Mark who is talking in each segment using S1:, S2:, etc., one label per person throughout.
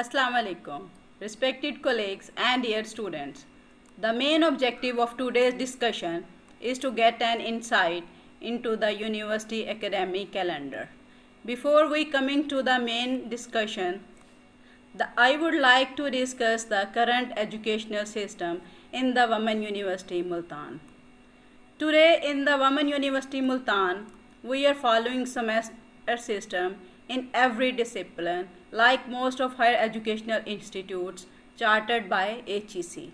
S1: Assalamu alaikum, respected colleagues and dear students. The main objective of today's discussion is to get an insight into the university academic calendar. Before we coming to the main discussion, I would like to discuss the current educational system in the Women University Multan. Today in the Women University Multan, we are following semester system in every discipline like most of higher educational institutes chartered by HEC.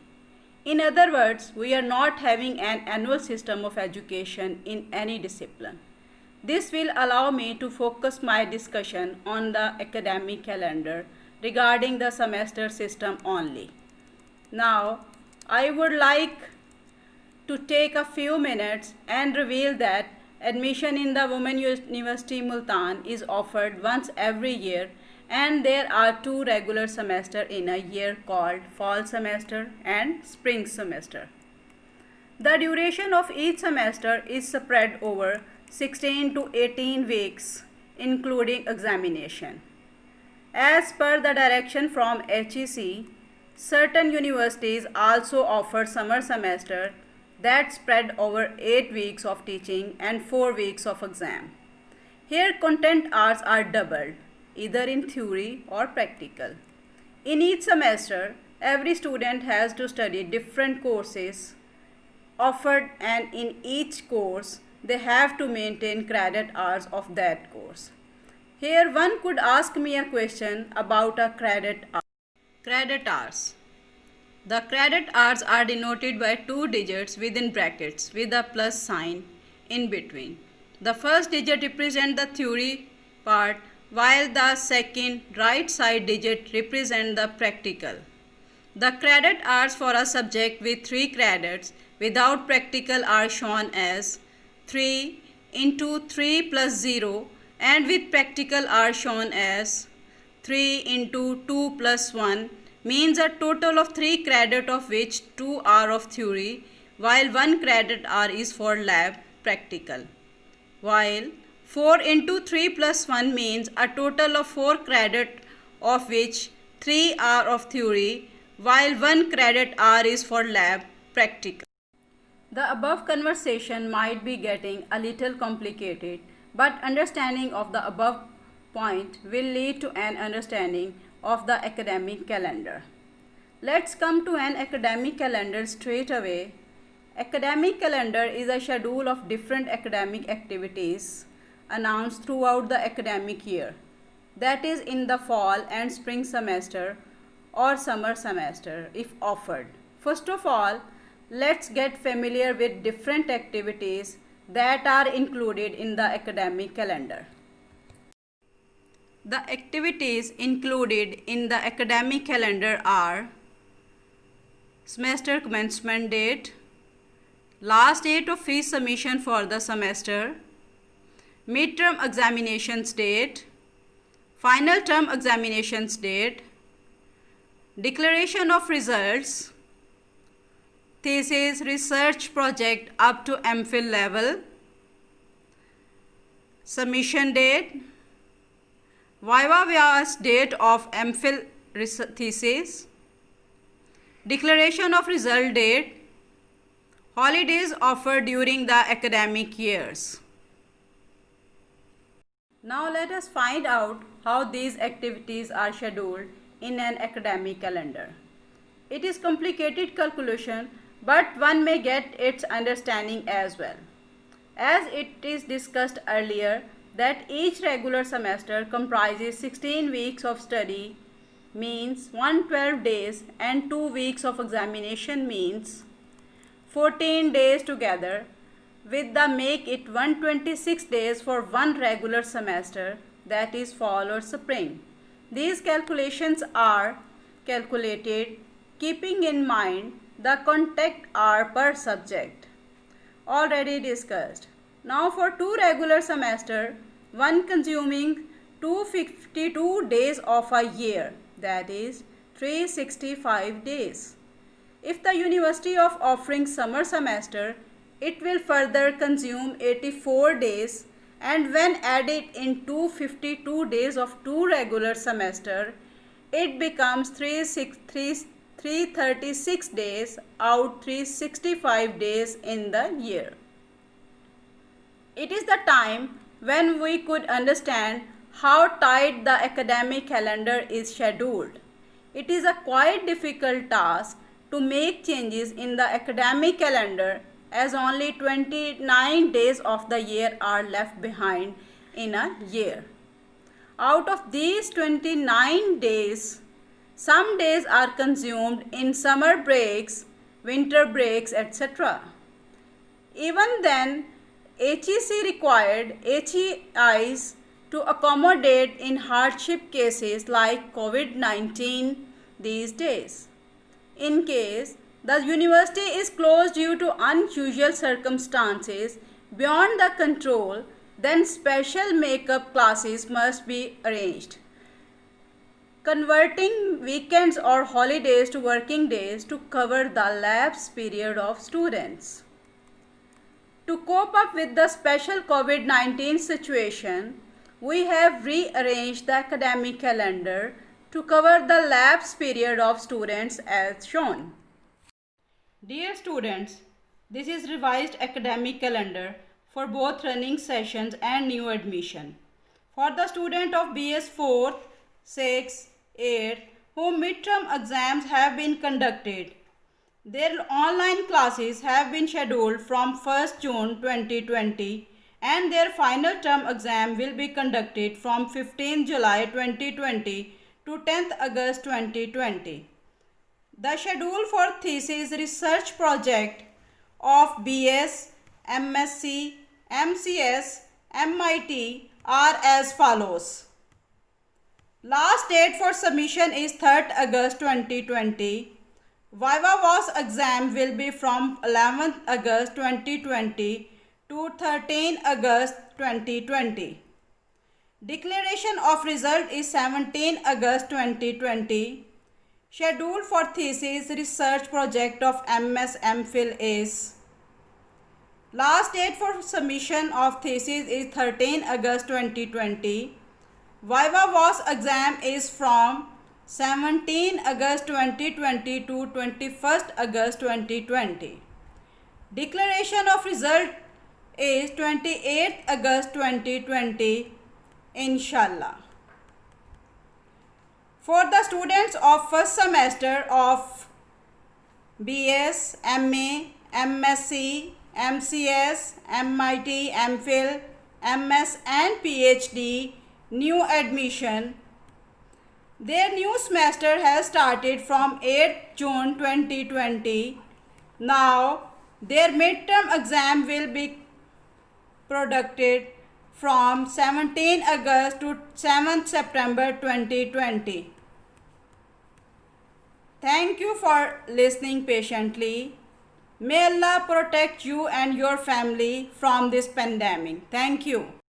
S1: In other words, we are not having an annual system of education in any discipline. This will allow me to focus my discussion on the academic calendar regarding the semester system only. Now, I would like to take a few minutes and reveal that admission in the Women University Multan is offered once every year, and there are two regular semesters in a year called fall semester and spring semester. The duration of each semester is spread over 16 to 18 weeks, including examination. As per the direction from HEC, certain universities also offer summer semester that spread over 8 weeks of teaching and 4 weeks of exam. Here content hours are doubled, either in theory or practical. In each semester, every student has to study different courses offered, and in each course, they have to maintain credit hours of that course. Here one could ask me a question about a credit hour. Credit hours. The credit hours are denoted by two digits within brackets with a plus sign in between. The first digit represents the theory part, while the second right side digit represents the practical. The credit hours for a subject with 3 credits without practical are shown as 3 into 3 plus 0, and with practical are shown as 3 into 2 plus 1, means a total of 3 credit of which 2 are of theory, while 1 credit hour is for lab practical. While 4 into 3 plus 1 means a total of 4 credit of which 3 are of theory, while 1 credit hour is for lab practical. The above conversation might be getting a little complicated, but understanding of the above point will lead to an understanding of the academic calendar. Let's come to an academic calendar straight away. Academic calendar is a schedule of different academic activities announced throughout the academic year, that is in the fall and spring semester or summer semester if offered. First of all, let's get familiar with different activities that are included in the academic calendar. The activities included in the academic calendar are semester commencement date, last date of fee submission for the semester, midterm examinations date, final term examinations date, declaration of results, thesis, research project up to MPhil level, submission date, viva voce date of MPhil thesis, declaration of result date, holidays offered during the academic years. Now let us find out how these activities are scheduled in an academic calendar. It is complicated calculation, but one may get its understanding as well. As it is discussed earlier that each regular semester comprises 16 weeks of study, means 112 days, and 2 weeks of examination, means 14 days together, with the make it 126 days for one regular semester, that is fall or spring. These calculations are calculated keeping in mind the contact hour per subject already discussed. Now for 2 regular semester, one consuming 252 days of a year, that is 365 days. If the university of offering summer semester, it will further consume 84 days, and when added in 252 days of 2 regular semester, it becomes 336 days out 365 days in the year. It is the time when we could understand how tight the academic calendar is scheduled. It is a quite difficult task to make changes in the academic calendar as only 29 days of the year are left behind in a year. Out of these 29 days, some days are consumed in summer breaks, winter breaks, etc. Even then, HEC required HEIs to accommodate in hardship cases like COVID-19 these days. In case the university is closed due to unusual circumstances beyond the control, then special makeup classes must be arranged, converting weekends or holidays to working days to cover the lapse period of students. To cope up with the special COVID-19 situation, we have rearranged the academic calendar to cover the lapse period of students as shown. Dear students, this is revised academic calendar for both running sessions and new admission. For the student of BS 4th, 6th, 8th, whom midterm exams have been conducted, their online classes have been scheduled from 1st June 2020 and their final term exam will be conducted from 15th July 2020 to 10th August 2020. The schedule for thesis research project of BS, MSc, MCS, MIT are as follows. Last date for submission is 3rd August 2020. Viva Voce exam will be from 11th August 2020 to 13 August 2020. Declaration of result is 17 August 2020. Schedule for thesis research project of MS MPhil is. Last date for submission of thesis is 13 August 2020. Viva Voce exam is from 17 August 2020 to 21st August 2020. Declaration of result is 28th August 2020, inshallah. For the students of first semester of BS, MA, MSc, MCS, MIT, MPhil, MS and PhD new admission, their new semester has started from 8th June 2020. Now, their midterm exam will be conducted from 17 August to 7th September 2020. Thank you for listening patiently. May Allah protect you and your family from this pandemic. Thank you.